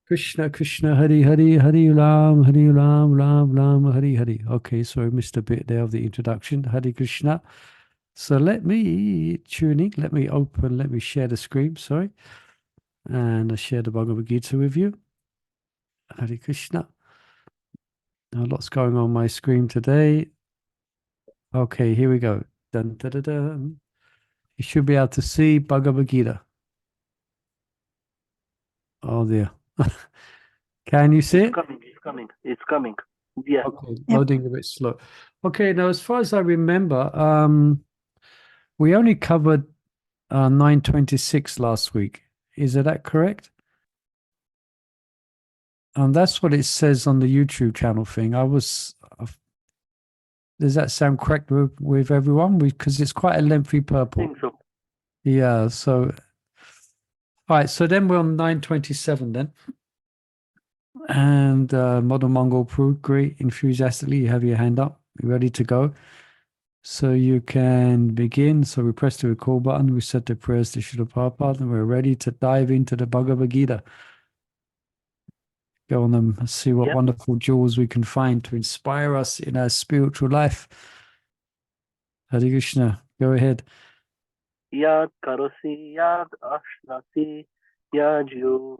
Krishna Krishna Hari Hari Hari Ram Ram Ram Hari Hari. Okay, so I missed a bit there of the introduction. Hari Krishna. So let me let me share the screen, sorry. And I share the Bhagavad Gita with you. Hari Krishna. Now lots going on my screen today. Okay, here we go. Dun, dun, dun, dun. You should be able to see Bhagavad Gita. Oh dear. Can you see it? It's coming. Yeah. Okay, loading a bit slow. Okay, now as far as I remember, we only covered 926 last week. Is that correct? That's what it says on the YouTube channel thing. Does that sound correct with everyone? Because it's quite a lengthy purport. I think so. Yeah, so all right, so then we're on 927 then. And Modern Mongol Pru, great, enthusiastically, you have your hand up, you're ready to go. So you can begin. So we press the record button, we set the prayers to Srila Prabhupada, and we're ready to dive into the Bhagavad Gita. Go on them and see what wonderful jewels we can find to inspire us in our spiritual life. Hare Krishna, go ahead. Yad karosi yad ashnasi yajyu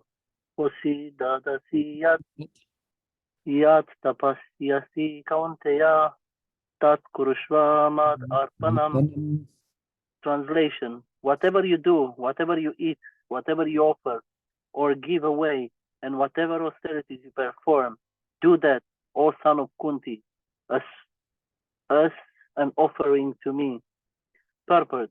osi dadasi yad tapasyasi kaunteya tat kurushva mad arpanam. Translation: whatever you do, whatever you eat, whatever you offer or give away, and whatever austerities you perform, do that, O son of Kunti, as an offering to me. Purport: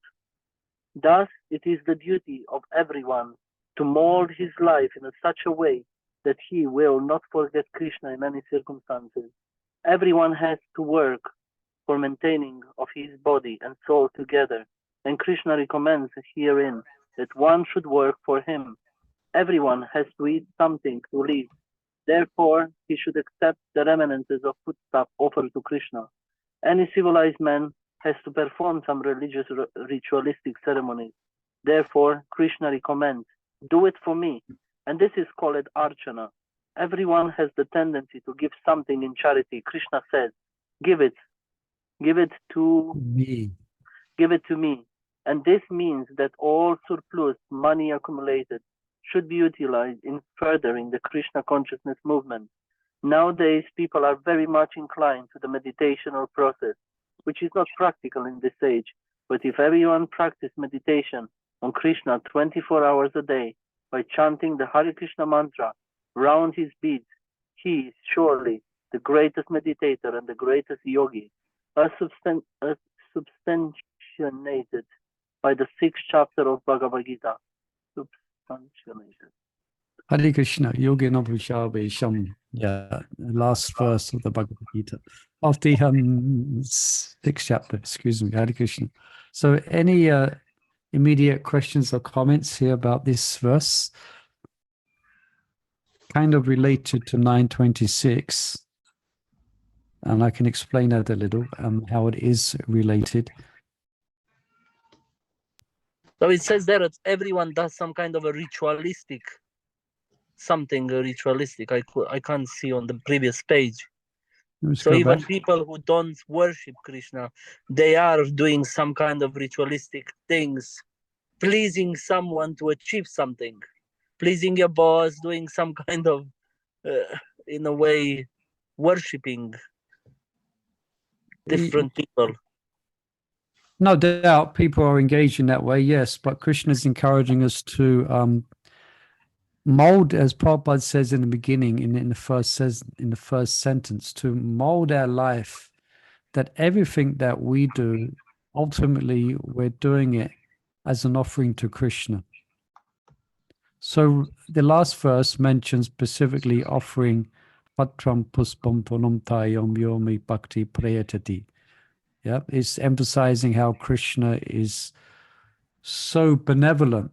thus it is the duty of everyone to mold his life in such a way that he will not forget Krishna in any circumstances. Everyone has to work for maintaining of his body and soul together, and Krishna recommends herein that one should work for him. Everyone has to eat something to live. Therefore, he should accept the remnants of foodstuff offered to Krishna. Any civilized man has to perform some religious ritualistic ceremonies. Therefore, Krishna recommends, do it for me. And this is called archana. Everyone has the tendency to give something in charity. Krishna says, give it to me. Give it to me. And this means that all surplus money accumulated should be utilized in furthering the Krishna consciousness movement. Nowadays, people are very much inclined to the meditational process, which is not practical in this age. But if everyone practiced meditation on Krishna 24 hours a day by chanting the Hare Krishna mantra round his beads, he is surely the greatest meditator and the greatest yogi, as substantiated by the 6th chapter of Bhagavad Gita. Hare Krishna, Yogena Visham. Yeah, last verse of the Bhagavad Gita. Of the 6th chapter, excuse me, Hare Krishna. So any immediate questions or comments here about this verse? Kind of related to 926. And I can explain that a little, how it is related. So it says there that everyone does some kind of a ritualistic, I can't see on the previous page. So even people who don't worship Krishna, they are doing some kind of ritualistic things, pleasing someone to achieve something, pleasing your boss, doing some kind of, in a way, worshipping different people. No doubt people are engaged in that way, yes, but Krishna is encouraging us to mold, as Prabhupada says in the beginning, in the first sentence, to mold our life, that everything that we do, ultimately we're doing it as an offering to Krishna. So the last verse mentions specifically offering patram puspam ponam tayam yomi bhakti prayatati. Yeah, it's emphasizing how Krishna is so benevolent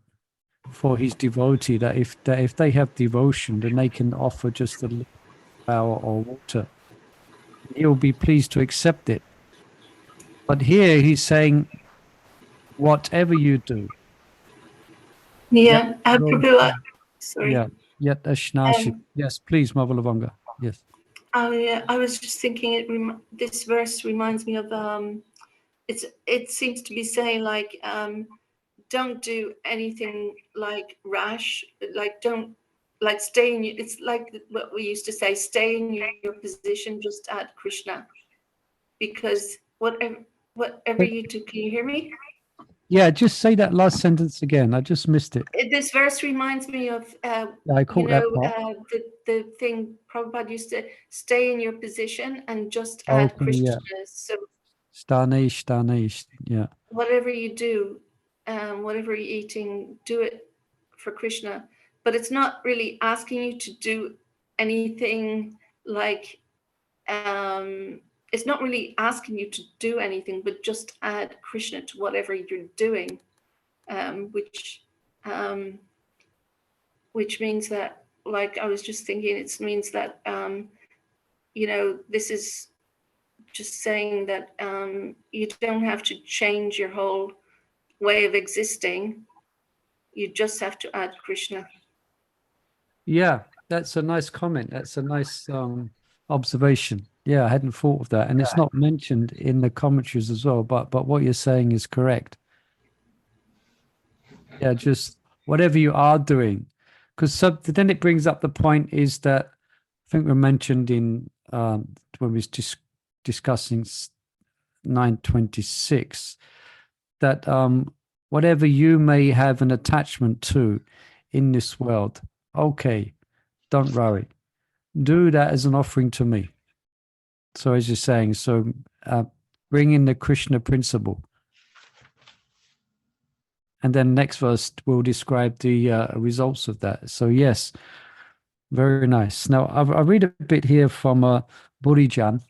for his devotee that if they have devotion, then they can offer just a flower or water. He'll be pleased to accept it. But here he's saying, whatever you do. Yeah, I have to do Sorry. Yat ashnasi. Um, Yes, please, Mavalabanga. Yes. I was just thinking. This verse reminds me of. It seems to be saying like, don't do anything like rash. Like don't like stay in. It's like what we used to say: stay in your position. Just add Krishna, because whatever you do. Can you hear me? Yeah, just say that last sentence again. I just missed it. This verse reminds me of, I caught that part. the thing Prabhupada used to stay in your position and just add Okay, Krishna. yeah. So Stanesh. Yeah. whatever you do, whatever you're eating, do it for Krishna. But it's not really asking you to do anything like, it's not really asking you to do anything, but just add Krishna to whatever you're doing, which means that, like I was just thinking, it means that, this is just saying that you don't have to change your whole way of existing. You just have to add Krishna. Yeah, that's a nice comment. That's a nice observation. Yeah, I hadn't thought of that. And it's not mentioned in the commentaries as well, but what you're saying is correct. Yeah, just whatever you are doing. Because then it brings up the point is that I think we mentioned in when we was discussing 926 that whatever you may have an attachment to in this world, okay, don't worry. Do that as an offering to me. So as you're saying, so bring in the Krishna principle. And then next verse will describe the results of that. So yes, very nice. Now I read a bit here from Burijan.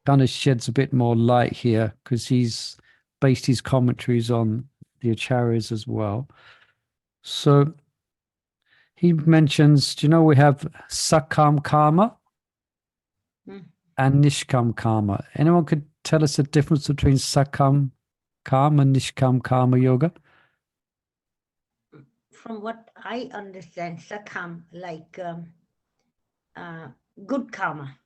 Kind of sheds a bit more light here because he's based his commentaries on the acharyas as well. So he mentions, do you know we have sakam karma and nishkam karma? Anyone could tell us the difference between sakam karma and nishkam karma yoga? From what I understand, sakam, like good karma.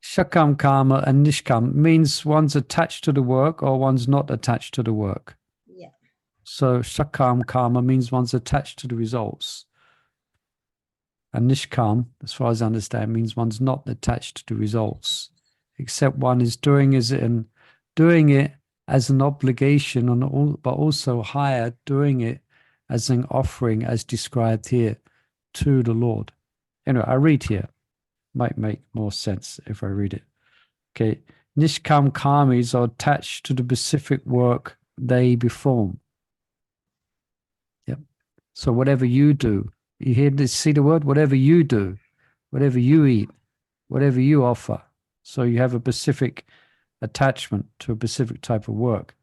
Shakam karma and nishkam means one's attached to the work or one's not attached to the work. Yeah. So shakam karma means one's attached to the results. And nishkam, as far as I understand, means one's not attached to the results, except one is doing it as an obligation, but also higher, doing it as an offering, as described here, to the Lord. Anyway, I read here. Might make more sense if I read it. Okay. Nishkam karmis are attached to the specific work they perform. Yep. So whatever you do, you hear this, see the word? Whatever you do, whatever you eat, whatever you offer. So you have a specific attachment to a specific type of work.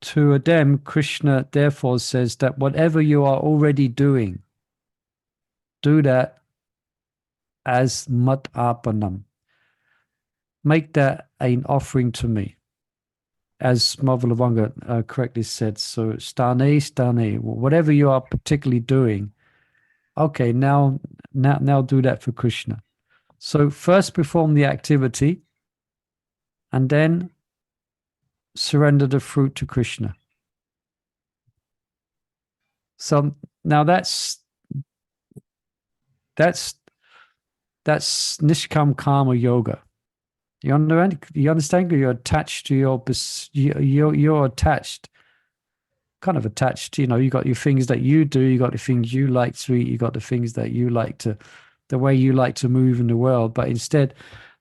To them, Krishna therefore says that whatever you are already doing, do that as mat arpanam. Make that an offering to me. As Mavalavanga correctly said, so stane, whatever you are particularly doing, okay, now do that for Krishna. So first perform the activity and then surrender the fruit to Krishna. So now that's Nishkam Karma Yoga. You understand? You're attached to you're attached, kind of attached. You got your things that you do, you got the things you like to eat, you got the things that you like to, the way you like to move in the world. But instead,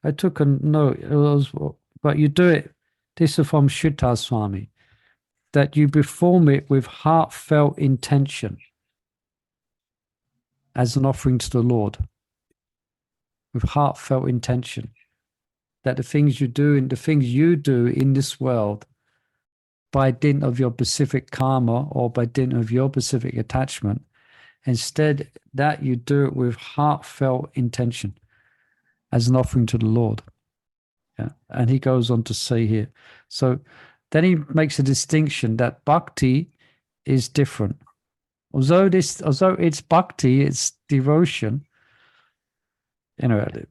I took a note. But you do it. This is from Shuddha Swami, that you perform it with heartfelt intention as an offering to the Lord. With heartfelt intention. That the things you do and the things you do in this world by dint of your specific karma or by dint of your specific attachment, instead that you do it with heartfelt intention as an offering to the Lord. Yeah. And he goes on to say here, so then he makes a distinction that bhakti is different Although it's bhakti, it's devotion. Anyway,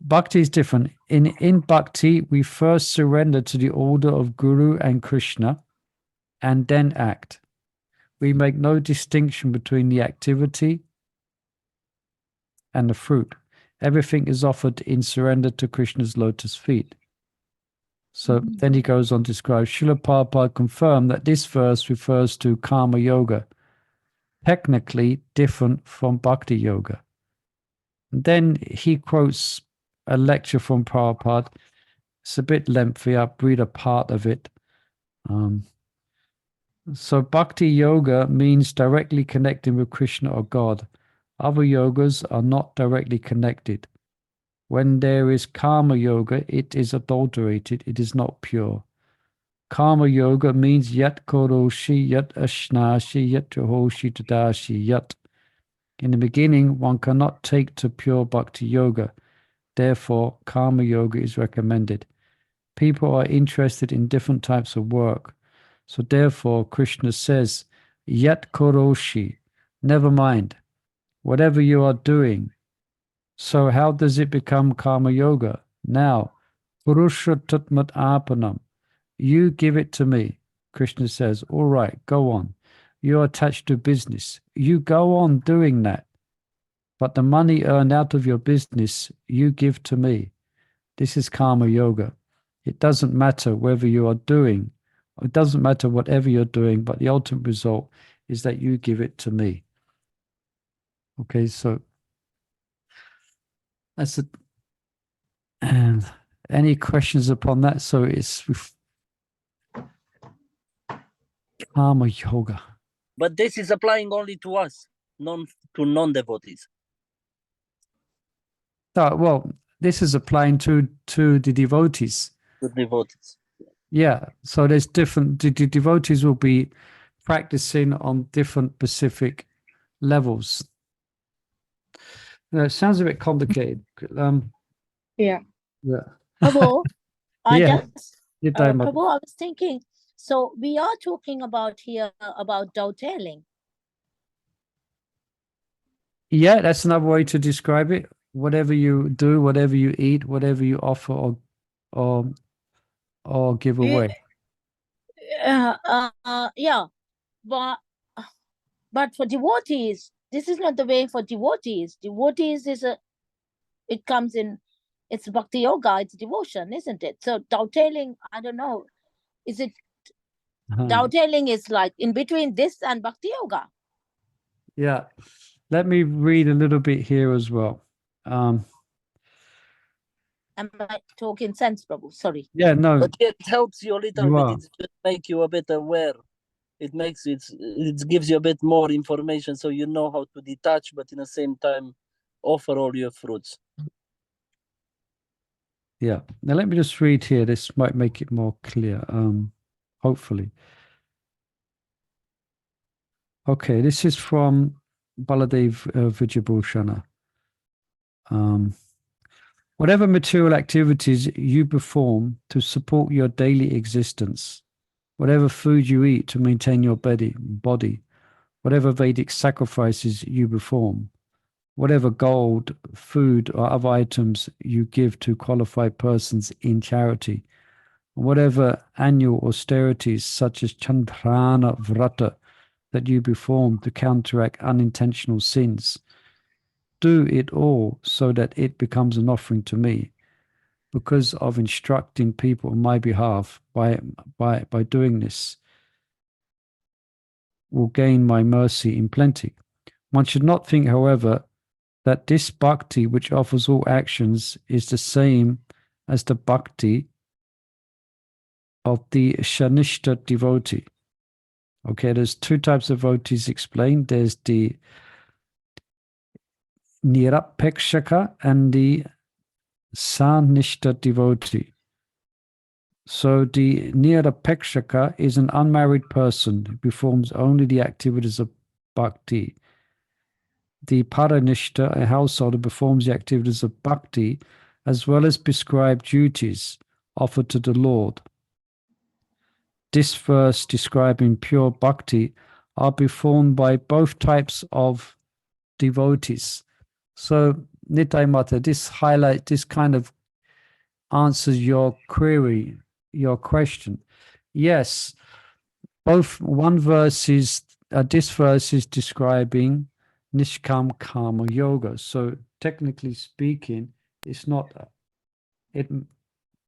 bhakti is different. In bhakti, we first surrender to the order of Guru and Krishna, and then act. We make no distinction between the activity and the fruit. Everything is offered in surrender to Krishna's lotus feet. So then he goes on to describe, Srila Prabhupada confirmed that this verse refers to karma yoga, technically different from bhakti yoga. And then he quotes a lecture from Prabhupada. It's a bit lengthy. I'll read a part of it. So bhakti yoga means directly connecting with Krishna or God. Other yogas are not directly connected. When there is karma yoga, it is adulterated. It is not pure. Karma yoga means yat koroshi, yat ashnashi, yat johoshi tadashi, yat. In the beginning, one cannot take to pure bhakti yoga. Therefore, karma yoga is recommended. People are interested in different types of work. So therefore, Krishna says, yat koroshi, never mind, whatever you are doing. So how does it become karma yoga? Now, purusha tatmat apanam, you give it to me. Krishna says, all right, go on. You're attached to business. You go on doing that. But the money earned out of your business, you give to me. This is karma yoga. It doesn't matter whether you are doing, it doesn't matter whatever you're doing, but the ultimate result is that you give it to me. Okay, so that's it. And any questions upon that? So it's karma yoga. But this is applying only to us, to non-devotees. Well, this is applying to the devotees. The devotees. Yeah, so there's different, the devotees will be practicing on different specific levels. It sounds a bit complicated. Yeah. Yeah. Prabhu, Yeah. You're talking about- Prabhu, I was thinking, so we are talking about here about dovetailing. Yeah, that's another way to describe it. Whatever you do, whatever you eat, whatever you offer or give away. Yeah, but for devotees, this is not the way for devotees. Devotees it comes in, it's bhakti yoga, it's devotion, isn't it? So dovetailing, I don't know, is it, dovetailing is like in between this and bhakti yoga? Yeah. Let me read a little bit here as well. Am I talking sense, Prabhu? Sorry. Yeah, no. But it helps you a little You bit. are. It just makes you a bit aware. It gives you a bit more information so you know how to detach, but in the same time offer all your fruits. Yeah. Now let me just read here. This might make it more clear. Hopefully. Okay, this is from Baladev Vijayabhushana. Whatever material activities you perform to support your daily existence, whatever food you eat to maintain your body, whatever Vedic sacrifices you perform, whatever gold, food, or other items you give to qualified persons in charity, whatever annual austerities such as Chandrana Vrata that you perform to counteract unintentional sins, do it all so that it becomes an offering to me, because of instructing people on my behalf. By doing this, will gain my mercy in plenty. One should not think, however, that this bhakti which offers all actions is the same as the bhakti of the Shanishta devotee. Okay, there's two types of devotees explained. There's the Nirapekshaka and the Sanishta devotee. So the Nirapekshaka is an unmarried person who performs only the activities of bhakti. The Paranishta, a householder, performs the activities of bhakti as well as prescribed duties offered to the Lord. This verse describing pure bhakti are performed by both types of devotees. So, Nitai Mata, this kind of answers your query, your question. Yes, both one verse is, this verse is describing Nishkam Karma Yoga. So technically speaking, it's not,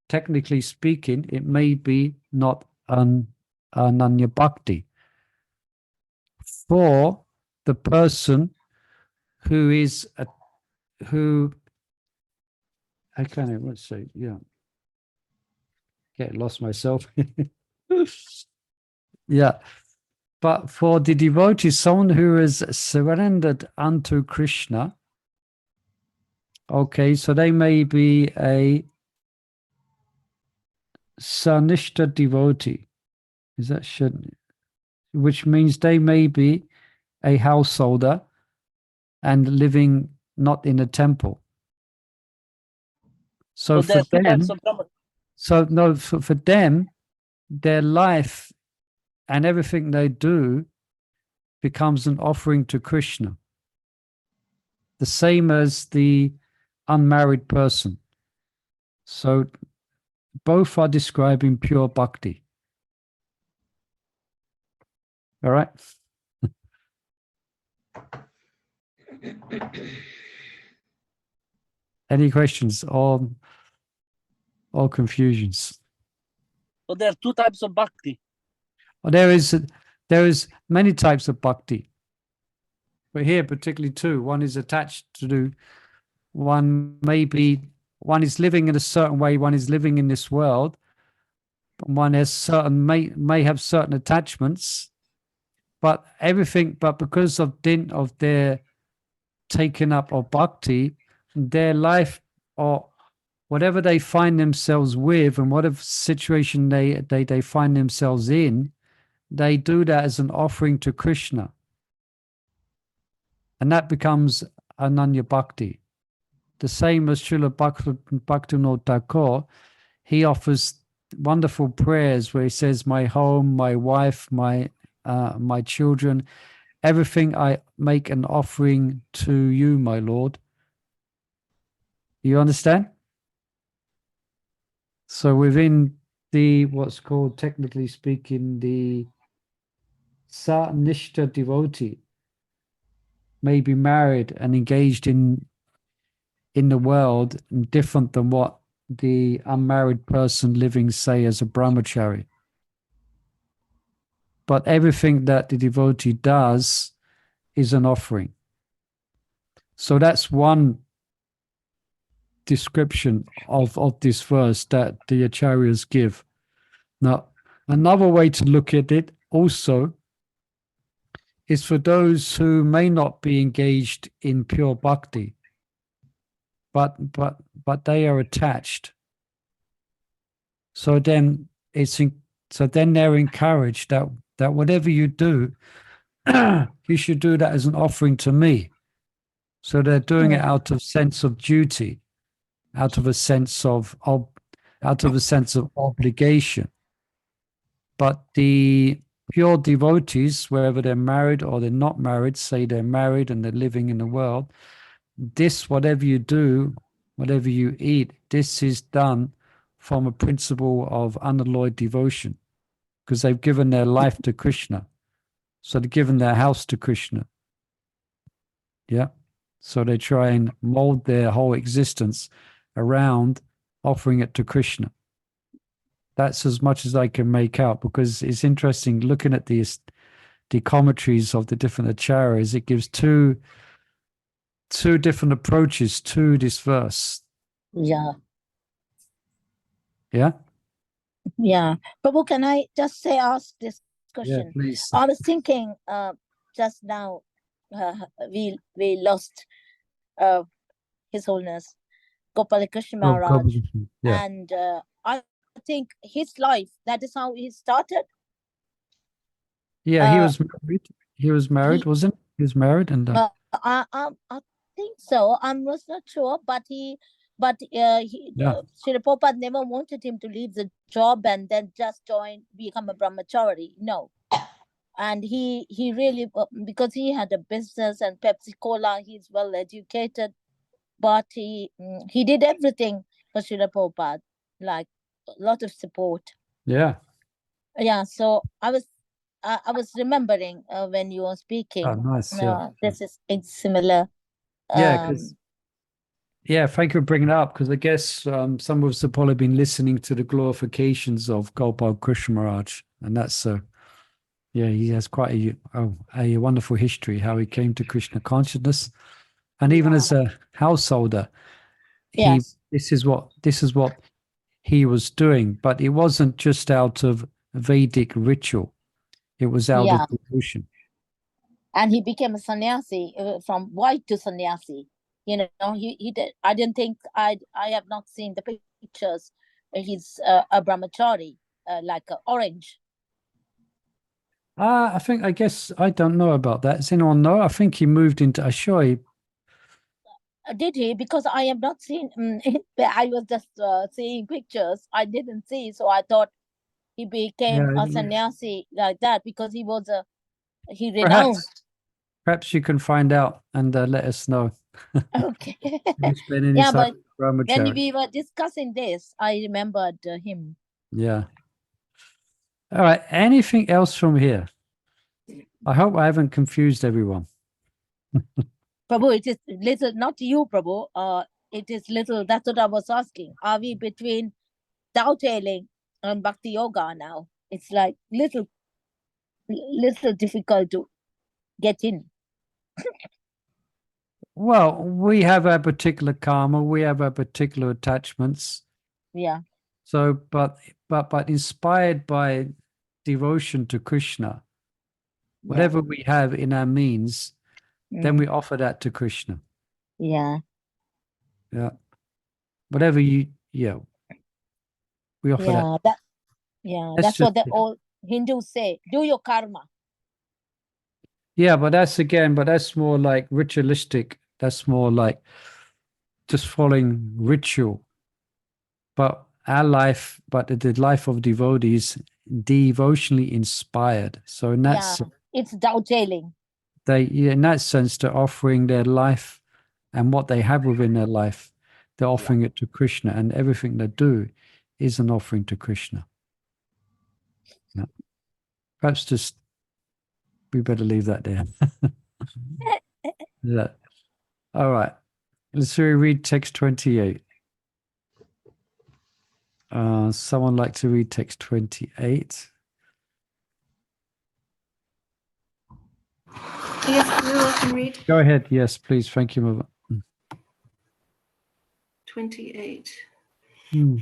technically speaking, it may be not an Ananya Bhakti. For the person who is, I can't even say, yeah. Get lost myself. Yeah. But for the devotee, someone who is surrendered unto Krishna, okay, so they may be a Sanishta devotee. Is that should, which means they may be a householder and living not in a temple. So for them, so no, for them, their life and everything they do becomes an offering to Krishna. The same as the unmarried person. So both are describing pure bhakti. All right. Any questions or confusions? So there are two types of bhakti. Well, there is many types of bhakti, but here particularly two. One is attached to, one is living in a certain way. One is living in this world. One has certain may have certain attachments, but because of dint of their taken up of bhakti, their life or whatever they find themselves with and whatever situation they find themselves in, they do that as an offering to Krishna. And that becomes Ananya Bhakti. The same as Srila Bhaktivinoda Thakur, he offers wonderful prayers where he says, my home, my wife, my children, everything I make an offering to you, my Lord. You understand? So within the, what's called, technically speaking, the Sanishta devotee may be married and engaged in the world different than what the unmarried person living, say, as a brahmachari. But everything that the devotee does is an offering. So that's one description of this verse that the acharyas give. Now, another way to look at it also is for those who may not be engaged in pure bhakti, but they are attached. So then they're encouraged that whatever you do, you should do that as an offering to me. So they're doing it out of sense of duty, out of a sense of obligation. But the pure devotees, wherever they're married or they're not married, say they're married and they're living in the world, this, whatever you do, whatever you eat, this is done from a principle of unalloyed devotion, because they've given their life to Krishna. So they've given their house to Krishna. Yeah. So they try and mold their whole existence around offering it to Krishna. That's as much as I can make out, because it's interesting looking at the commentaries of the different acharyas. It gives two different approaches to this verse. Yeah. Yeah. Yeah. Prabhu, can I just ask this question? Yeah, please. I was thinking just now, we lost His Holiness Gopala Krishna Maharaj, Yeah. and I think his life, that is how he started. Yeah, he was married. He was married, wasn't he? He was married, and I think so. I was not sure, but Srila Prabhupada never wanted him to leave the job and then just become a brahmachari. No. and he really, because he had a business and Pepsi Cola, he's well educated, but he did everything for Srila Prabhupada, like a lot of support. Yeah. Yeah, so I was remembering when you were speaking. Oh, nice. Yeah. It's similar. Yeah. Yeah, thank you for bringing it up, because I guess some of us have probably been listening to the glorifications of Gopal Krishna Maharaj, and that's yeah, he has quite a wonderful history how he came to Krishna consciousness, and even as a householder, Yes. this is what he was doing, but it wasn't just out of Vedic ritual; it was out Yeah. of devotion. And he became a sannyasi, from white to sannyasi. You know, he did. I didn't think I have not seen the pictures. He's a brahmachari, like orange. I guess I don't know about that. Does anyone know? I think he moved into Ashoi. Did he? Because I have not seen. I was just seeing pictures. I didn't see, so I thought he became a sannyasi like that, because he was he renounced. Perhaps you can find out and let us know. Okay. Who's been in Yeah, his but when brahmachari. we were discussing this, I remembered him. Yeah. All right. Anything else from here? I hope I haven't confused everyone. Prabhu, it is little, not you, Prabhu. It is little. That's what I was asking. Are we between doubting and bhakti yoga now? It's like little difficult to get in. Well, we have our particular karma, we have our particular attachments. Yeah. So, but inspired by devotion to Krishna, whatever we have in our means, then we offer that to Krishna. Yeah. Yeah. Whatever we offer that. That's what the old Hindus say. Do your karma. Yeah, but that's more like ritualistic. That's more like just following ritual. But the life of devotees, devotionally inspired. So in that sense, It's doubting. in that sense, they're offering their life and what they have within their life, they're offering it to Krishna, and everything they do is an offering to Krishna. Yeah. Perhaps just we better leave that there. Yeah. All right. Let's read text 28. Someone like to read text 28? Yes, I can read. Go ahead. Yes, please. Thank you, Mother. 28. Mm.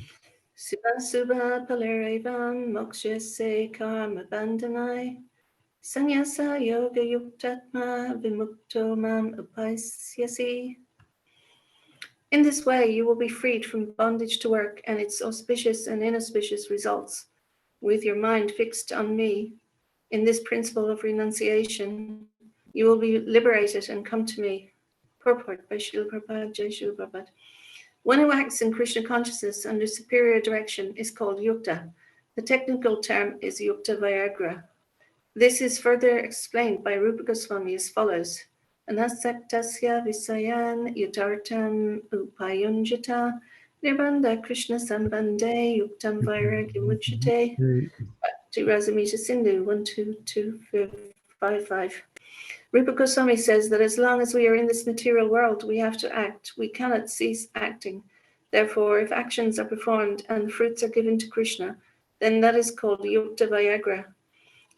Subha palarevam mokshase karma bandhanai sannyasa yoga yuktatma vimukto mam upaisyasi. In this way, you will be freed from bondage to work and its auspicious and inauspicious results, with your mind fixed on me. In this principle of renunciation, you will be liberated and come to me. Purport by Srila Prabhupada, Jai Srila Prabhupada. One who acts in Krishna consciousness under superior direction is called yukta. The technical term is yukta vyagra. This is further explained by Rupa Goswami as follows. Anasaktasya visayan yutartam upayunjata nirbandha Krishna sambande yuktam vairagya muchate. To Rasamita Sindhu 12255. Rupa Goswami says that as long as we are in this material world, we have to act. We cannot cease acting. Therefore, if actions are performed and the fruits are given to Krishna, then that is called Yukta Vyagra.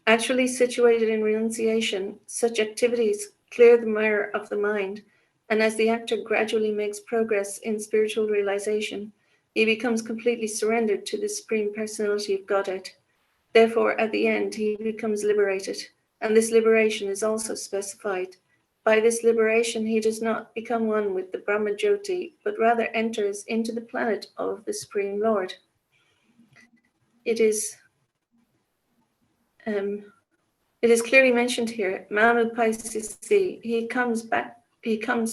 Actually situated in renunciation, such activities clear the mirror of the mind, and as the actor gradually makes progress in spiritual realization, he becomes completely surrendered to the Supreme Personality of Godhead. Therefore, at the end, he becomes liberated, and this liberation is also specified. By this liberation, he does not become one with the Brahma Jyoti, but rather enters into the planet of the Supreme Lord. It is clearly mentioned here, Mamu Paisisi, he comes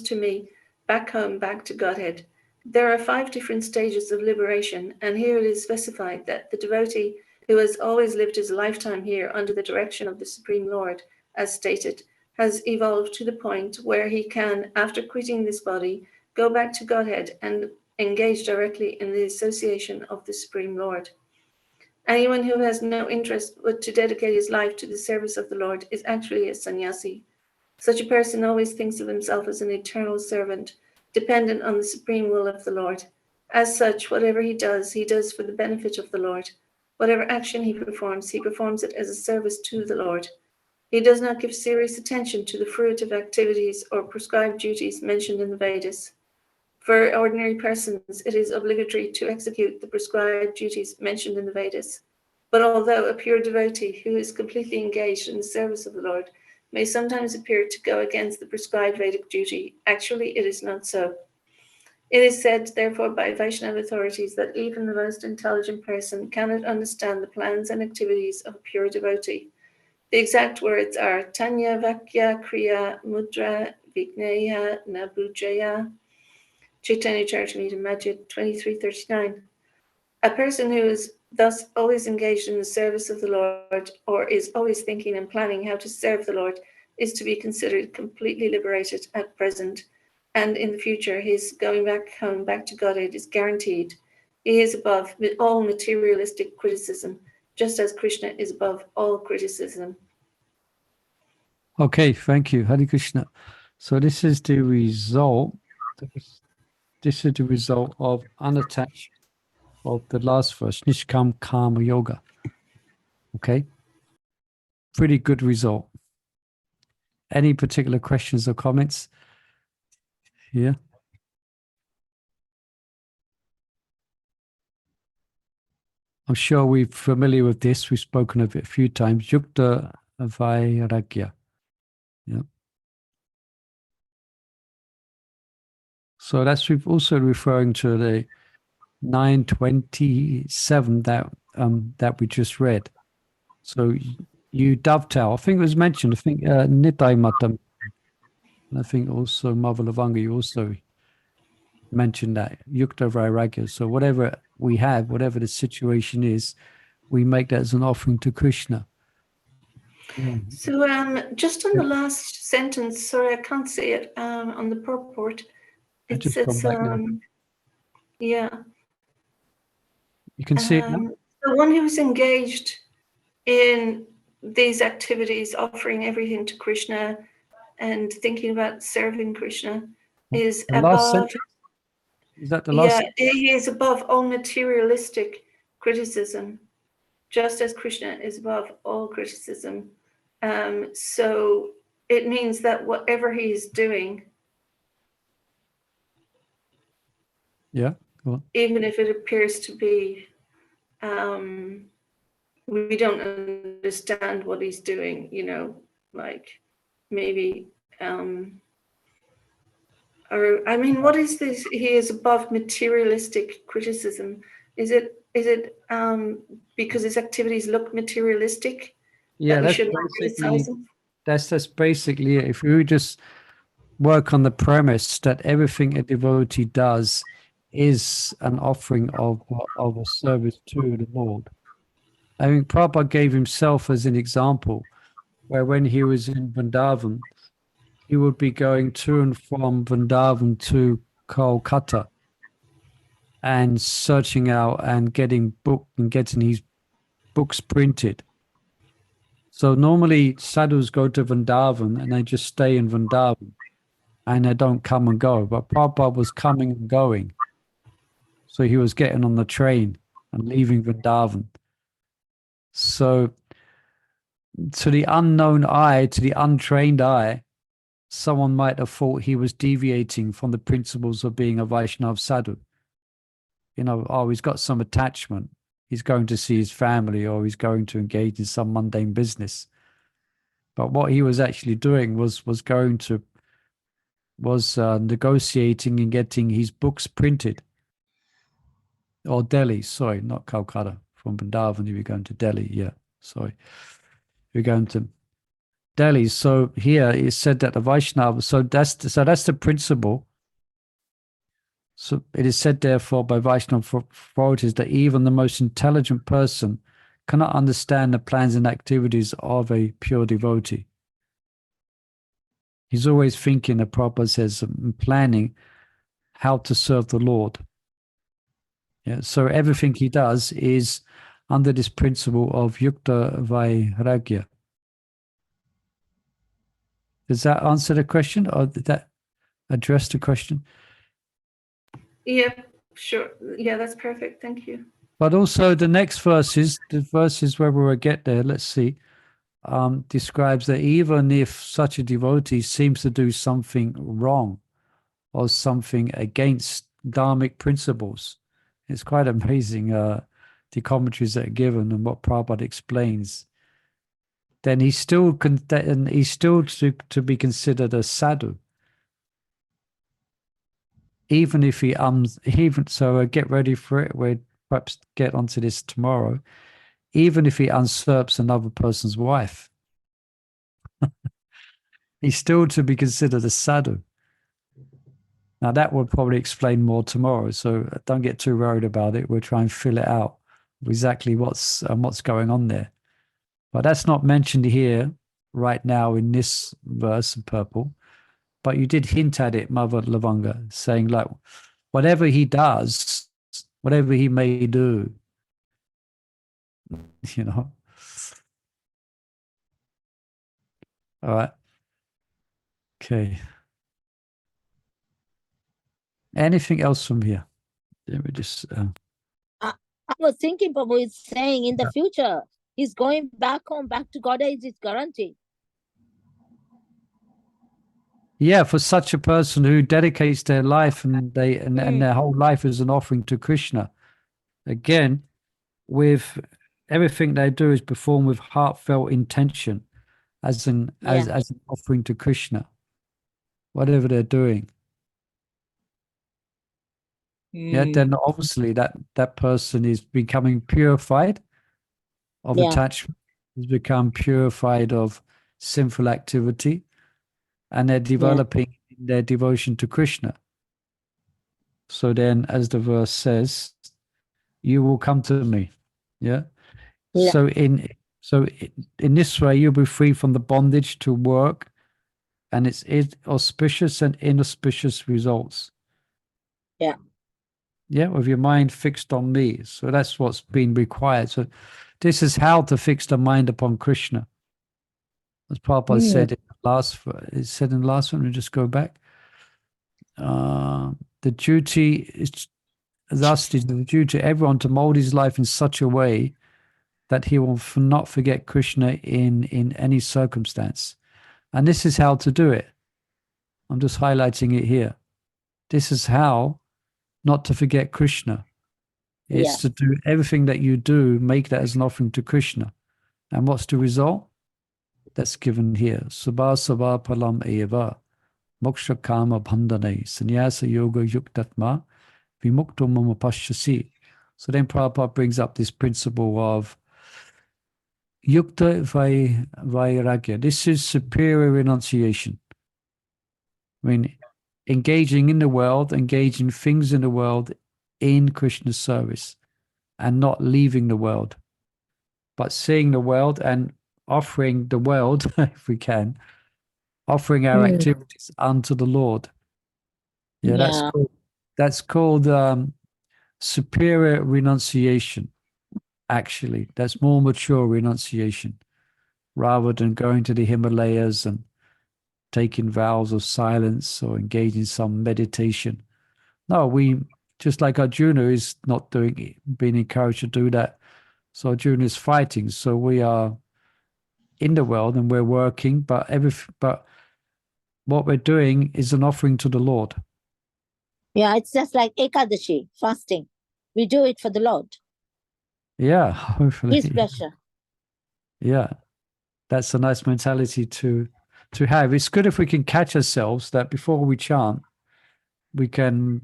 to me, back home, back to Godhead. There are 5 different stages of liberation, and here it is specified that the devotee who has always lived his lifetime here under the direction of the Supreme Lord, as stated, has evolved to the point where he can, after quitting this body, go back to Godhead and engage directly in the association of the Supreme Lord. Anyone who has no interest but to dedicate his life to the service of the Lord is actually a sannyasi. Such a person always thinks of himself as an eternal servant, dependent on the supreme will of the Lord. As such, whatever he does for the benefit of the Lord. Whatever action he performs it as a service to the Lord. He does not give serious attention to the fruitive activities or prescribed duties mentioned in the Vedas. For ordinary persons, it is obligatory to execute the prescribed duties mentioned in the Vedas. But although a pure devotee who is completely engaged in the service of the Lord may sometimes appear to go against the prescribed Vedic duty, actually it is not so. It is said, therefore, by Vaishnava authorities that even the most intelligent person cannot understand the plans and activities of a pure devotee. The exact words are Tanya Vakya Kriya Mudra Vigneya Nabujaya, Chaitanya Charitamrita Majid 2339. A person who is thus always engaged in the service of the Lord, or is always thinking and planning how to serve the Lord, is to be considered completely liberated at present, and in the future his going back home, back to Godhead, is guaranteed. He is above all materialistic criticism, just as Krishna is above all criticism. Okay, thank you, Hare Krishna. So this is the result. This is the result of unattached of the last verse, Nishkam Karma Yoga. Okay, pretty good result. Any particular questions or comments here? I'm sure we're familiar with this. We've spoken of it a few times. Yukta Vairagya. Yeah. So that's also referring to the 927 that we just read. So you dovetail. I think it was mentioned. I think Nitai Matam. I think also Mother Lavanga, you also mentioned that Yukta Vairagya. So whatever we have, whatever the situation is, we make that as an offering to Krishna. So just on the last sentence, sorry, I can't see it on the purport. It says, yeah. You can see it now? The one who is engaged in these activities, offering everything to Krishna and thinking about serving Krishna, is The above. last sentence? Is that the last? Yeah, he is above all materialistic criticism, just as Krishna is above all criticism. So it means that whatever he is doing, Yeah. Well, even if it appears to be, we don't understand what he's doing, like maybe, or I mean, what is this? He is above materialistic criticism. Is it because his activities look materialistic? yeah, that we that's shouldn't basically criticize him? that's basically it. If we just work on the premise that everything a devotee does is an offering of a service to the Lord. I mean, Prabhupada gave himself as an example, where when he was in Vrindavan, he would be going to and from Vrindavan to Kolkata and searching out and getting his books printed. So normally sadhus go to Vrindavan and they just stay in Vrindavan and they don't come and go. But Prabhupada was coming and going. So he was getting on the train and leaving Vrindavan. So to the unknown eye, to the untrained eye, someone might have thought he was deviating from the principles of being a Vaishnava sadhu. He's got some attachment. He's going to see his family or he's going to engage in some mundane business. But what he was actually doing was negotiating and getting his books printed. Or Delhi, sorry, not Calcutta. From Vrindavan, you were going to Delhi, yeah, sorry. You're going to Delhi. So here it said that the Vaishnava, so that's the principle. So it is said, therefore, by Vaishnava authorities that even the most intelligent person cannot understand the plans and activities of a pure devotee. He's always thinking, the Prabhupada says, planning how to serve the Lord. Yeah, so everything he does is under this principle of yukta vairagya. Does that answer the question, or did that address the question? Yeah, sure. Yeah, that's perfect. Thank you. But also the next verses, the verses where we will get there, let's see, describes that even if such a devotee seems to do something wrong or something against dharmic principles, it's quite amazing, the commentaries that are given and what Prabhupada explains, then he's still to be considered a sadhu. Even if he get ready for it. We'll perhaps get onto this tomorrow. Even if he usurps another person's wife, he's still to be considered a sadhu. Now that will probably explain more tomorrow, so don't get too worried about it. We'll try and fill it out exactly what's going on there. But that's not mentioned here right now in this verse in purple. But you did hint at it, Mother Lavanga, saying like, whatever he does, whatever he may do, you know. All right. Okay. Anything else from here? Let me just. I was thinking, Prabhu is saying in the future, he's going back home, back to God is guaranteed. Yeah, for such a person who dedicates their life and their whole life is an offering to Krishna. Again, with everything they do is performed with heartfelt intention, as an offering to Krishna. Whatever they're doing. Yeah, then obviously that person is becoming purified of attachment, has become purified of sinful activity, and they're developing their devotion to Krishna. So then, as the verse says, you will come to me. Yeah. So in this way, you'll be free from the bondage to work, and it's auspicious and inauspicious results. Yeah. Yeah, with your mind fixed on me. So that's what's been required. So this is how to fix the mind upon Krishna. As Prabhupada said in the last, one, we just go back. The duty is the duty to everyone to mold his life in such a way that he will not forget Krishna in any circumstance. And this is how to do it. I'm just highlighting it here. This is how not to forget Krishna. It's to do everything that you do, make that as an offering to Krishna. And what's the result? That's given here. Subha sabha palam eva moksha kama bandhane sannyasa yoga yuktatma vimukto mama pashyasi. So then Prabhupada brings up this principle of yukta vairagya. This is superior renunciation. I mean, engaging in the world, engaging things in the world in Krishna's service, and not leaving the world, but seeing the world and offering the world, if we can, offering our activities unto the Lord. That's called superior renunciation. Actually, that's more mature renunciation, rather than going to the Himalayas and taking vows of silence or engaging in some meditation. No, we, just like Arjuna is not being encouraged to do that. So Arjuna is fighting. So we are in the world and we're working, but what we're doing is an offering to the Lord. Yeah, it's just like Ekadashi, fasting. We do it for the Lord. Yeah, hopefully. His pleasure. Yeah, that's a nice mentality to have. It's good if we can catch ourselves that before we chant, we can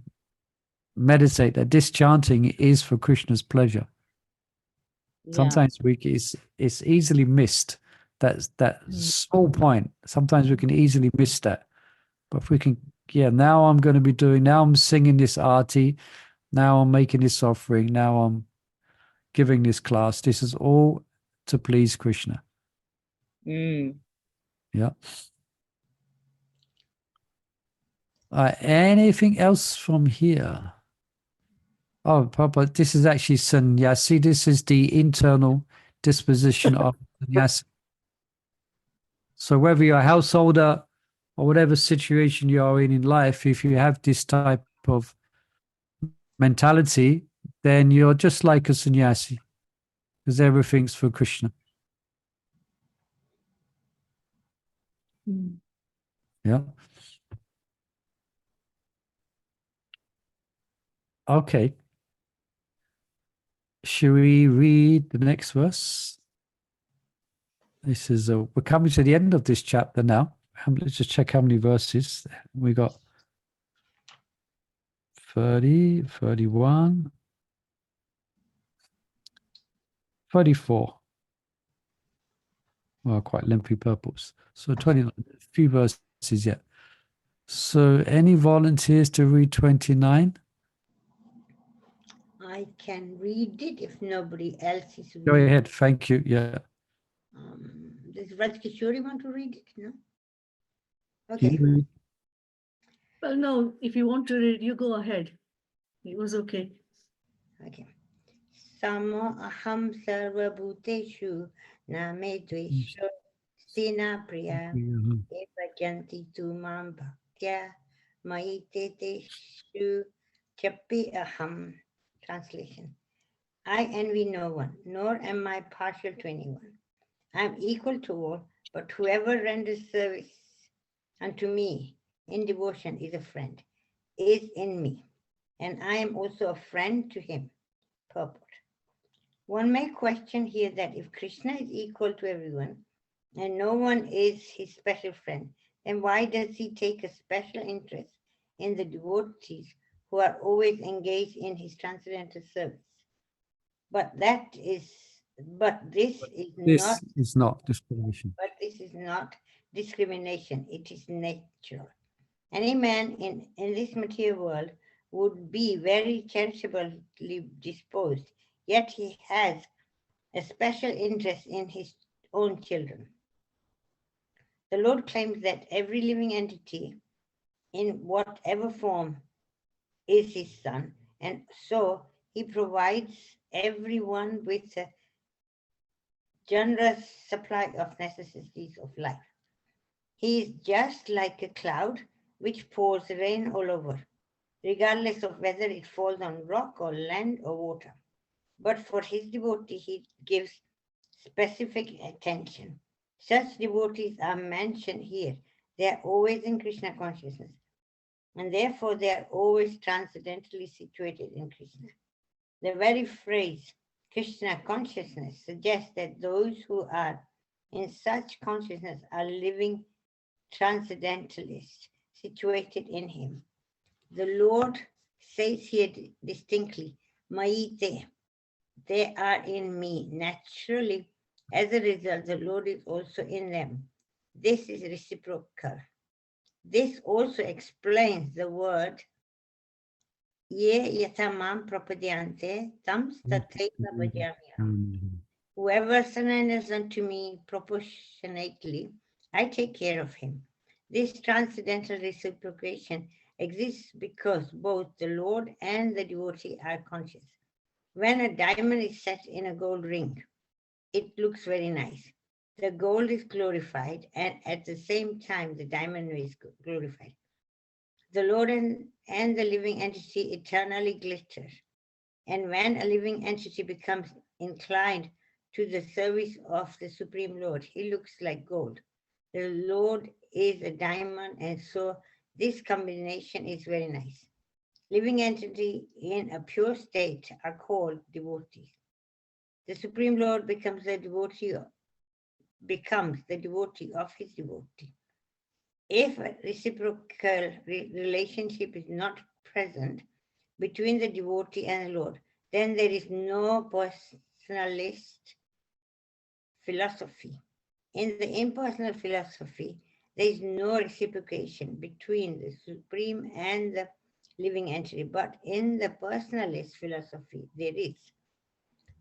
meditate that this chanting is for Krishna's pleasure. Sometimes it's easily missed. That small point. Sometimes we can easily miss that. But if we can, now I'm singing this arti, now I'm making this offering, now I'm giving this class. This is all to please Krishna. Mm. Yeah. Anything else from here? Oh, Papa, this is actually sannyasi. This is the internal disposition of sannyasi. So whether you're a householder or whatever situation you are in life, if you have this type of mentality, then you're just like a sannyasi, because everything's for Krishna. Mm. Yeah. Okay. Should we read the next verse? This is we're coming to the end of this chapter now. Let's just check how many verses we got. 30, 31, 34. Well, quite lengthy purples. So 29, a few verses yet. So any volunteers to read 29? I can read it if nobody else is Go reading. ahead. Thank you. Yeah. Does Rajkishori want to read it? No? Do Okay. you read? Well, no, if you want to read, you go ahead. It was okay. Okay. Samo aham sarva bhuteshu name dvesho stina priya evajanti tu mam bhaktya maite teshu chapi aham. Translation. I envy no one, nor am I partial to anyone. I am equal to all, but whoever renders service unto me in devotion is a friend, is in me, and I am also a friend to him. Purport. One may question here that if Krishna is equal to everyone and no one is his special friend, then why does he take a special interest in the devotees who are always engaged in his transcendental service? But this is not discrimination. But this is not discrimination, it is natural. Any man in this material world would be very charitably disposed, yet he has a special interest in his own children. The Lord claims that every living entity, in whatever form, is his son, and so he provides everyone with a generous supply of necessities of life. He is just like a cloud which pours rain all over, regardless of whether it falls on rock or land or water. But for his devotee, he gives specific attention. Such devotees are mentioned here. They are always in Krishna consciousness, and therefore they are always transcendentally situated in Krishna. The very phrase Krishna consciousness suggests that those who are in such consciousness are living transcendentalists situated in him. The Lord says here distinctly, Maite, they are in me. Naturally, as a result, the Lord is also in them. This is reciprocal. This also explains the word Ye yatamam prapadyante tam stateva bhajamyaham. Whoever surrenders unto me proportionately, I take care of him. This transcendental reciprocation exists because both the Lord and the devotee are conscious. When a diamond is set in a gold ring, it looks very nice. The gold is glorified, and at the same time, the diamond is glorified. The Lord and the living entity eternally glitter. And when a living entity becomes inclined to the service of the Supreme Lord, he looks like gold. The Lord is a diamond, and so this combination is very nice. Living entity in a pure state are called devotees. The Supreme Lord becomes the devotee of his devotee. If a reciprocal relationship is not present between the devotee and the Lord, then there is no personalist philosophy. In the impersonal philosophy, there is no reciprocation between the Supreme and the living entity, but in the personalist philosophy, there is.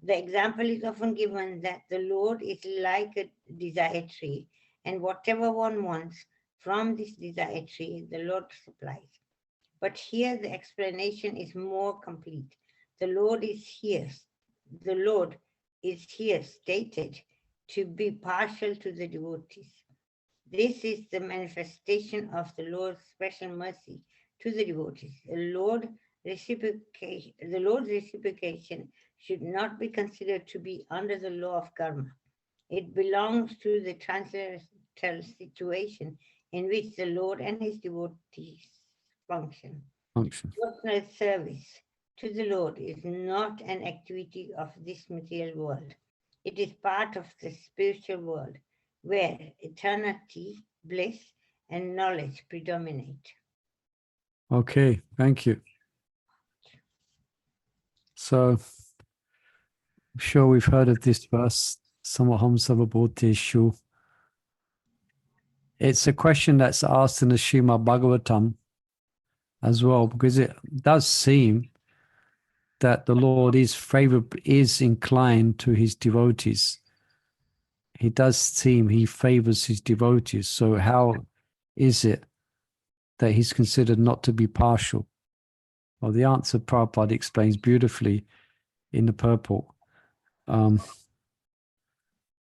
The example is often given that the Lord is like a desire tree, and whatever one wants from this desire tree, the Lord supplies. But here the explanation is more complete. The Lord is here stated to be partial to the devotees. This is the manifestation of the Lord's special mercy to the devotees. The Lord's reciprocation should not be considered to be under the law of karma. It belongs to the transcendental situation in which the Lord and his devotees function. Personal service to the Lord is not an activity of this material world. It is part of the spiritual world, where eternity, bliss, and knowledge predominate. Okay, thank you. So, I'm sure we've heard of this verse, Samaham Savabhuteshu. It's a question that's asked in the Srimad Bhagavatam as well, because it does seem that the Lord is inclined to his devotees. He does seem he favors his devotees. So how is it that he's considered not to be partial? Well, the answer Prabhupada explains beautifully in the purport.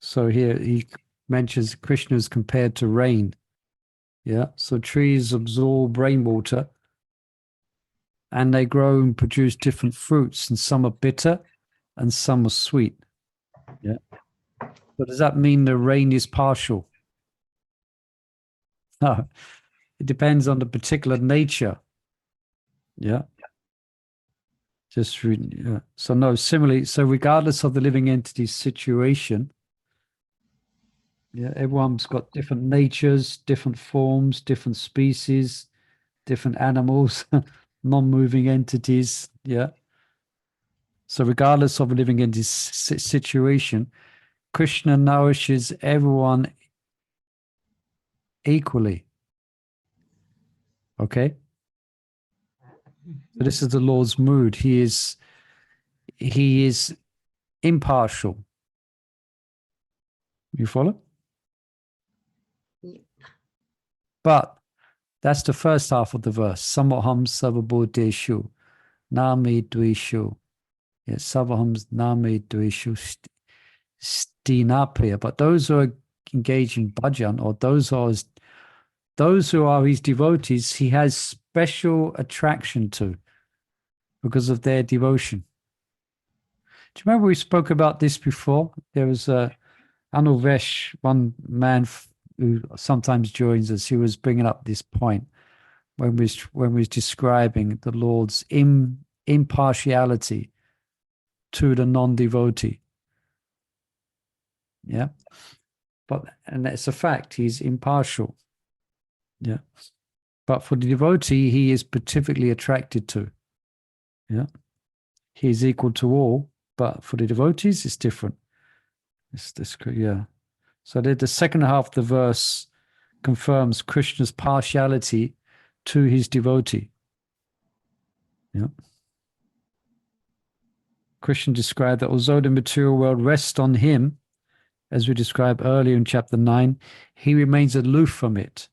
So here he mentions Krishna is compared to rain. Yeah, so trees absorb rainwater and they grow and produce different fruits, and some are bitter and some are sweet. Yeah. But does that mean the rain is partial? No, it depends on the particular nature. Yeah. Just reading. Yeah. So no, similarly, so regardless of the living entity's situation, yeah, everyone's got different natures, different forms, different species, different animals, non-moving entities. Yeah. So regardless of a living entity's situation, Krishna nourishes everyone equally. Okay. So this is the Lord's mood. He is impartial. You follow? Yep. But that's the first half of the verse. Samaham savabhuteshu name dveshu. Yes, savaham name dveshu stinapya. But those who are engaged in bhajan, or those who are his devotees, he has special attraction to because of their devotion. Do you remember we spoke about this before? There was Anuvesh, one man who sometimes joins us. He was bringing up this point when we was describing the Lord's impartiality to the non-devotee. Yeah, and that's a fact. He's impartial. Yeah, but for the devotee, he is particularly attracted to. Yeah, he is equal to all, but for the devotees, it's different. It's this, yeah. So the second half of the verse confirms Krishna's partiality to his devotee. Yeah. Krishna described that although the material world rests on him, as we described earlier in chapter 9, he remains aloof from it.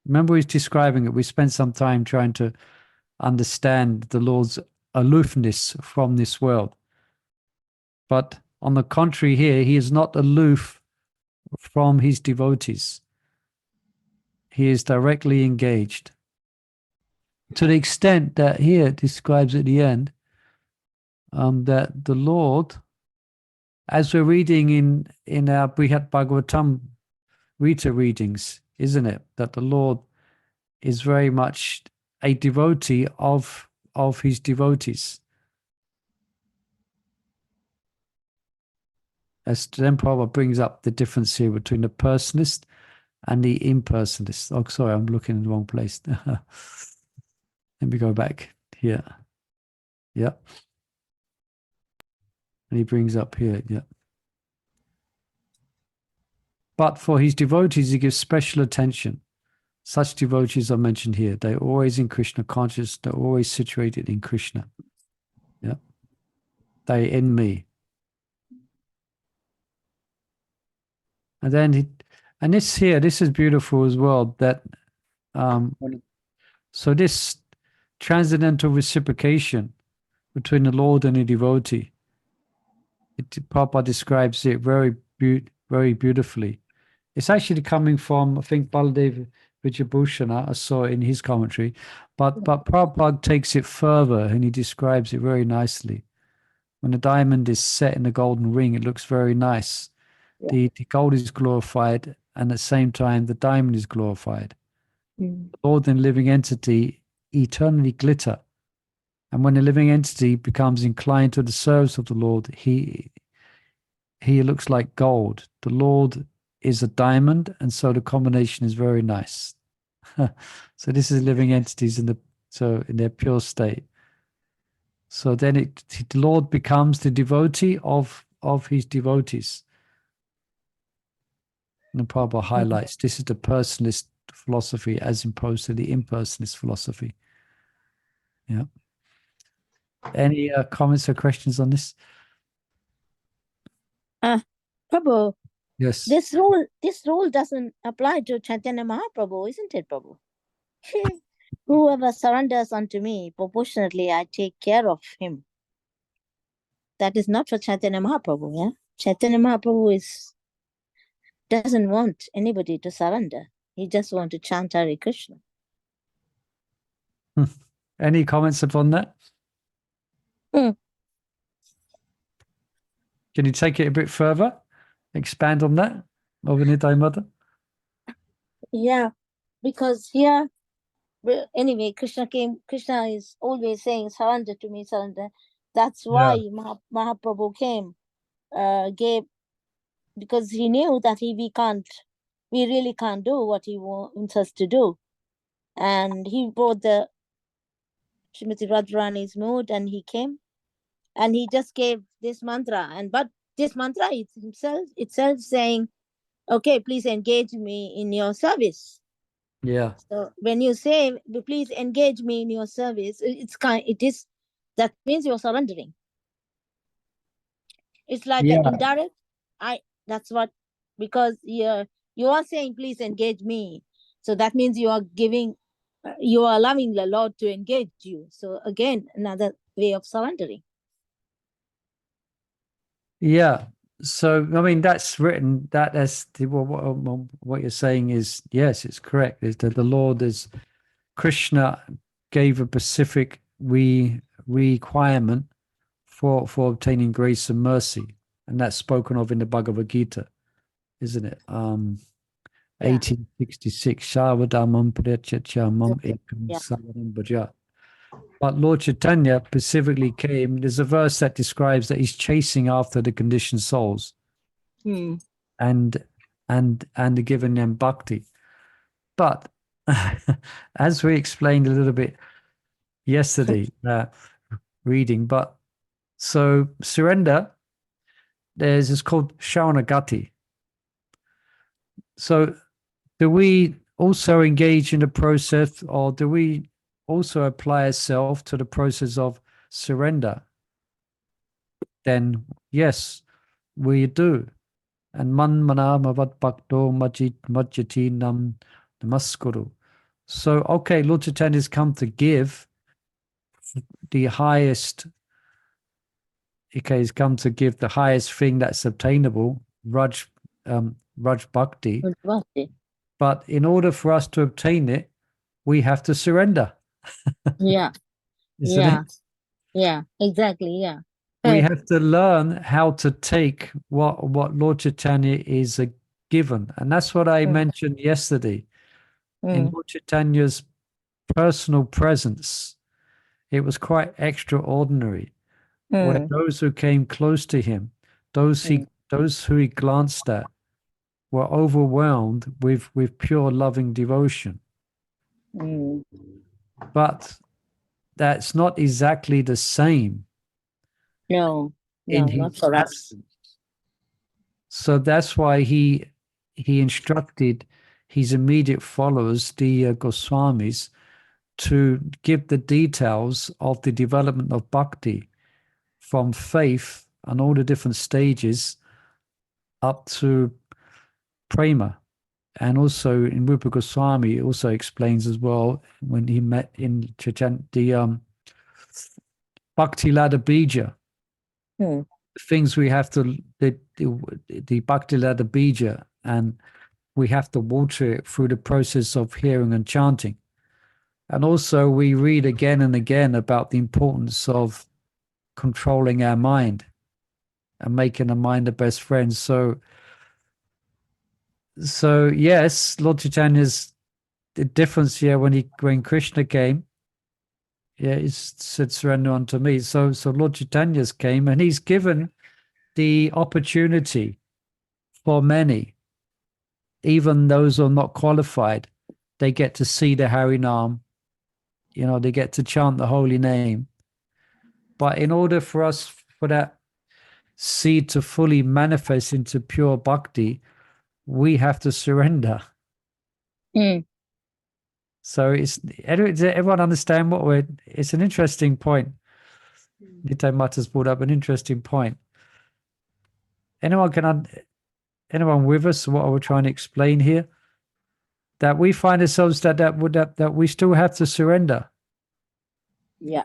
Remember he's describing it. We spent some time trying to understand the Lord's aloofness from this world. But on the contrary here, he is not aloof from his devotees. He is directly engaged. To the extent that here it describes at the end that the Lord, as we're reading in our Brihad Bhagavatam Rita readings, isn't it, that the Lord is very much a devotee of his devotees. As then Prabhupada brings up the difference here between the personalist and the impersonalist. Oh, sorry, I'm looking in the wrong place. Let me go back here. Yeah. And he brings up here, yeah. But for his devotees, he gives special attention. Such devotees are mentioned here. They're always in Krishna conscious. They're always situated in Krishna. Yeah. They in me. And then and this is beautiful as well. That so this transcendental reciprocation between the Lord and the devotee. Prabhupada describes it very beautifully. It's actually coming from, I think, Baladev Vijayabhushana. I saw it in his commentary, but Prabhupada takes it further and he describes it very nicely. When the diamond is set in the golden ring, it looks very nice. Yeah. The gold is glorified, and at the same time, the diamond is glorified. Mm. The Lord and living entity eternally glitter. And when the living entity becomes inclined to the service of the Lord, he looks like gold. The Lord is a diamond, and so the combination is very nice. So this is living entities in their pure state. So then the Lord becomes the devotee of his devotees. And the Prabhupada highlights this is the personalist philosophy as opposed to the impersonalist philosophy. Yeah. Any comments or questions on this? Prabhu, Yes. this rule doesn't apply to Chaitanya Mahaprabhu, isn't it, Prabhu? Whoever surrenders unto me, proportionately I take care of him. That is not for Chaitanya Mahaprabhu, yeah? Chaitanya Mahaprabhu doesn't want anybody to surrender. He just wants to chant Hare Krishna. Any comments upon that? Hmm. Can you take it a bit further? Expand on that, Ovinidai Mother? Yeah, because here, anyway, Krishna is always saying, surrender to me, surrender. That's why Mahaprabhu came, gave, because he knew that we really can't do what he wants us to do. And he brought the Srimati Radharani's mood, and he came, and he just gave this mantra. But this mantra is itself saying, okay, please engage me in your service. Yeah. So when you say, please engage me in your service, that means you're surrendering. It's like an indirect. That's what, because you are saying, please engage me. So that means you are allowing the Lord to engage you. So again, another way of surrendering. Yeah. So, I mean, that's written, what you're saying is, yes, it's correct. Is that the Lord Krishna gave a specific requirement for obtaining grace and mercy. And that's spoken of in the Bhagavad Gita, isn't it? 1866, Shavadamam Prachachamam Ekam Savanam Bhaja. But Lord Chaitanya specifically came. There's a verse that describes that he's chasing after the conditioned souls, and giving them bhakti. But as we explained a little bit yesterday, reading, but so surrender, it's called Sharanagati. So do we also engage in the process, or do we also apply ourselves to the process of surrender? Then yes, we do. And man manamavat bhakto majjati nam namaskuru. So, okay, Lord Chaitanya has come to give the highest, he's come to give the highest thing that's obtainable, Raj Bhakti. But in order for us to obtain it, we have to surrender. Yeah. Isn't it? Yeah, exactly. Yeah. We have to learn how to take what Lord Chaitanya is given. And that's what I mentioned yesterday. In Lord Chaitanya's personal presence, it was quite extraordinary. Where those who came close to him, those who he glanced at, were overwhelmed with pure loving devotion. But that's not exactly the same. No, in not his for us. absence. So that's why he instructed his immediate followers, the Goswamis, to give the details of the development of bhakti from faith and all the different stages up to prema. And also in Rupa Goswami, it also explains as well when he met in the Bhakti Ladder Bija, Hmm. things we have to, the Bhakti Ladder Bija, and we have to water it through the process of hearing and chanting. And also we read again and again about the importance of controlling our mind and making the mind the best friend. So yes, Lord Chaitanya's the difference here when Krishna came, yeah, he said surrender unto me. So Lord Chaitanya's came and he's given the opportunity for many, even those who are not qualified, they get to see the Harinam, they get to chant the holy name. But in order for us, for that seed to fully manifest into pure bhakti, we have to surrender. Mm. So does everyone understand it's an interesting point. Nitai Mata's brought up an interesting point. Anyone with us what we're trying to explain here? That we find ourselves that we still have to surrender. Yeah.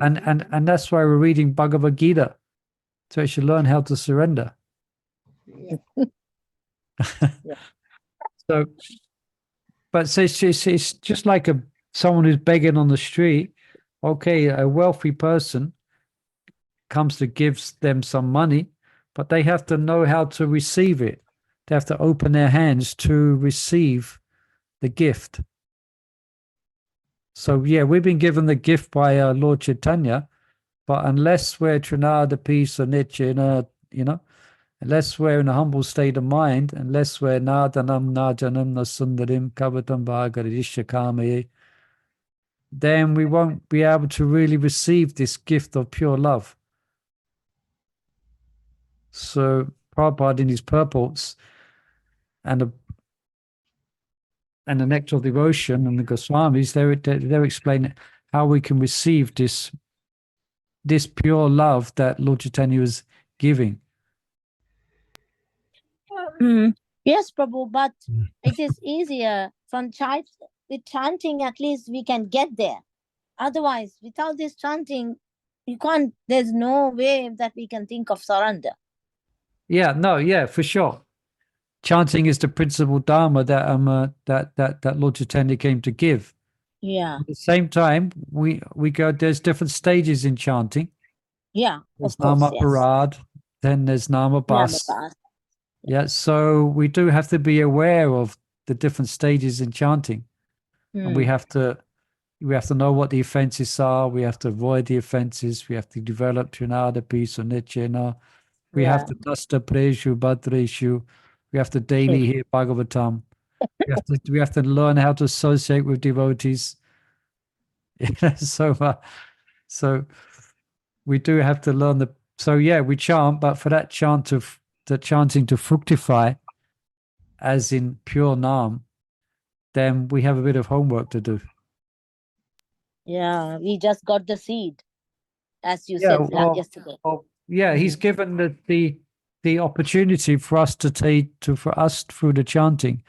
And that's why we're reading Bhagavad Gita, to actually learn how to surrender. Yeah. So, but it's just like someone who's begging on the street. Okay, a wealthy person comes to give them some money, but they have to know how to receive it. They have to open their hands to receive the gift. So yeah, we've been given the gift by Lord Chaitanya, but unless we're Trinada Peace or Nityana, unless we're in a humble state of mind, unless we're Nadanam Najanam Nasundarim Kavatam Bhagaradishakamaye, then we won't be able to really receive this gift of pure love. So Prabhupada in his purports and the Nectar of Devotion and the Goswamis, they're explaining how we can receive this pure love that Lord Chaitanya was giving. Yes, Prabhu, but it is easier with chanting. At least we can get there. Otherwise, without this chanting, you can't. There's no way that we can think of surrender. Yeah, for sure. Chanting is the principal dharma that Lord Chaitanya came to give. Yeah. At the same time, we go. There's different stages in chanting. Yeah, There's of course. Nama Yes. Parad, then there's Nama Bas. Namabas. Yeah, so we do have to be aware of the different stages in chanting, and we have to know what the offenses are. We have to avoid the offenses. We have to develop Trinada Peace or Nityana. We have to Dasta Preshu Bhadreshu. We have to daily hear Bhagavatam. We have to learn how to associate with devotees. So we do have to learn we chant, but for that chanting to fructify, as in pure Nam, then we have a bit of homework to do. Yeah, we just got the seed, as you Yeah, said yesterday. He's given the opportunity for us for us through the chanting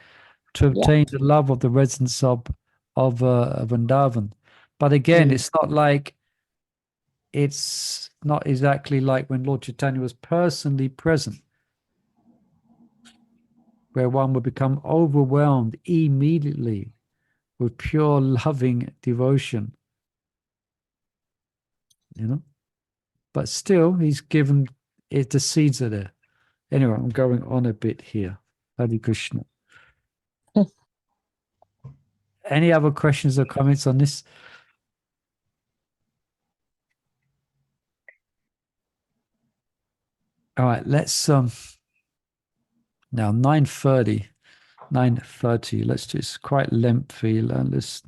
to obtain the love of the residents of Vrindavan. But again, it's not exactly like when Lord Chaitanya was personally present, where one would become overwhelmed immediately with pure loving devotion. But still, he's given it, the seeds are there. Anyway, I'm going on a bit here. Hare Krishna. Any other questions or comments on this? All right, let's now 9:30. Let's just quite lengthy. Let's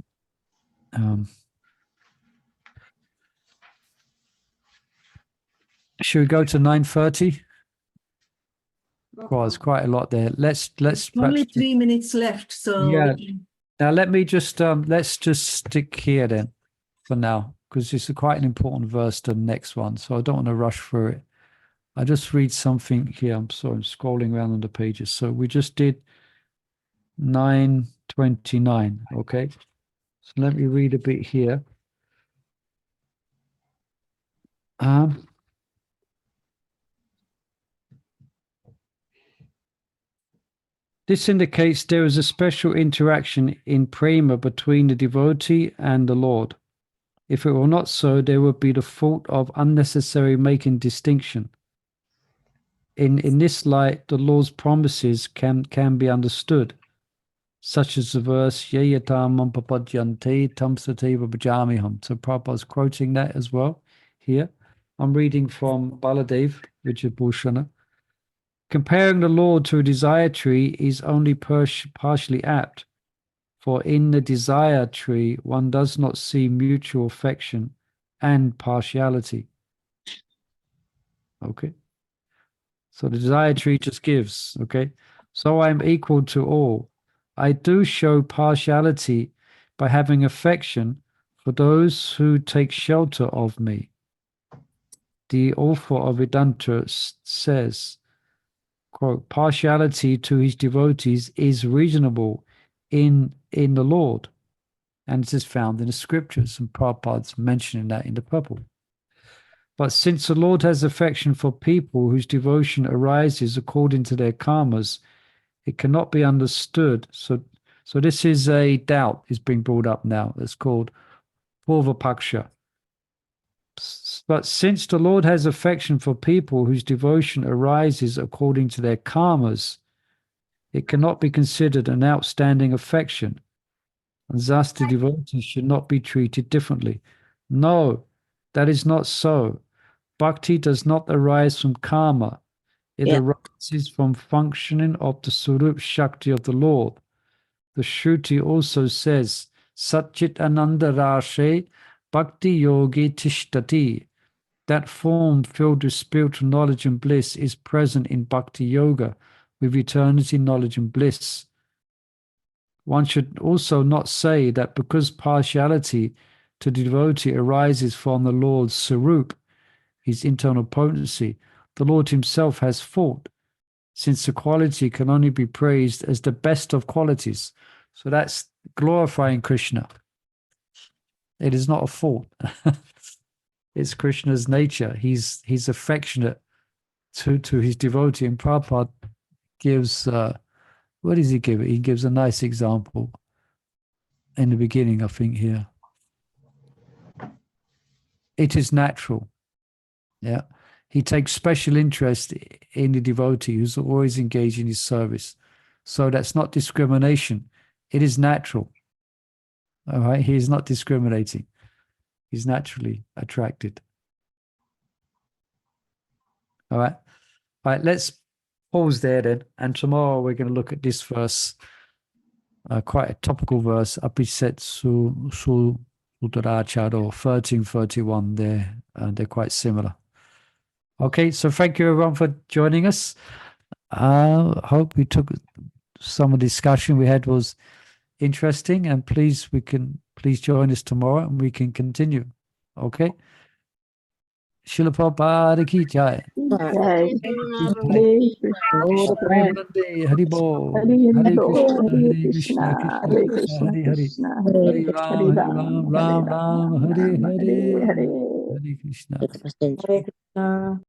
should we go to 9:30? Well, there's quite a lot there. Let's Only perhaps 3 minutes left, so Yeah. Now let me just let's just stick here then for now, because it's quite an important verse to the next one, so I don't want to rush through it. I just read something here. I'm sorry, I'm scrolling around on the pages. So we just did 929. Okay, so let me read a bit here. This indicates there is a special interaction in prema between the devotee and the Lord. If it were not so, there would be the fault of unnecessary making distinction. In this light, the Lord's promises can be understood, such as the verse Yayatam papadyante tamsateva bhajamiham. So Prabhupada's quoting that as well here. I'm reading from Baladev, Richard Bhushan. Comparing the Lord to a desire tree is only partially apt, for in the desire tree one does not see mutual affection and partiality. Okay. So the desire tree just gives, okay? So I am equal to all. I do show partiality by having affection for those who take shelter of me. The author of Vedanta says, quote, partiality to his devotees is reasonable in the Lord. And it is found in the scriptures, and Prabhupada's mentioning that in the purple. But since the Lord has affection for people whose devotion arises according to their karmas, it cannot be understood. So this is a doubt is being brought up now. It's called Purvapaksha. But since the Lord has affection for people whose devotion arises according to their karmas, it cannot be considered an outstanding affection, and thus the devotees should not be treated differently. No, that is not so. Bhakti does not arise from karma. It arises from functioning of the Surup Shakti of the Lord. The Shruti also says, Satchit Ananda Rashe Bhakti Yogi Tishtati. That form filled with spiritual knowledge and bliss is present in Bhakti Yoga with eternity, knowledge and bliss. One should also not say that because partiality to the devotee arises from the Lord's Sarup, his internal potency, the Lord himself has fault, since the quality can only be praised as the best of qualities. So that's glorifying Krishna. It is not a fault. It's Krishna's nature. He's affectionate to his devotee. And Prabhupada gives, what does he give? He gives a nice example in the beginning, I think, here. It is natural. Yeah. He takes special interest in the devotee who's always engaged in his service. So that's not discrimination. It is natural. All right. He is not discriminating. He's naturally attracted. All right. All right. Let's pause there then. And tomorrow we're going to look at this verse, quite a topical verse, Apisetsu Sudaracharo 1331. They're quite similar. Okay, so thank you everyone for joining us. Hope we took some of the discussion we had was interesting, and please join us tomorrow and we can continue. Okay. Srila Prabhupada ki jai. Jai. Hare Krishna. Hare Hari Bol. Hare Hare Krishna, Krishna, Hare Krishna Krishna, Krishna, Krishna Hare Krishna, Hare, Hare Hare Ram, Ram, Ram Hare Ram, Ram, Hare Ram, Hare Hare, Hare. Hare Krishna. Hare Krishna.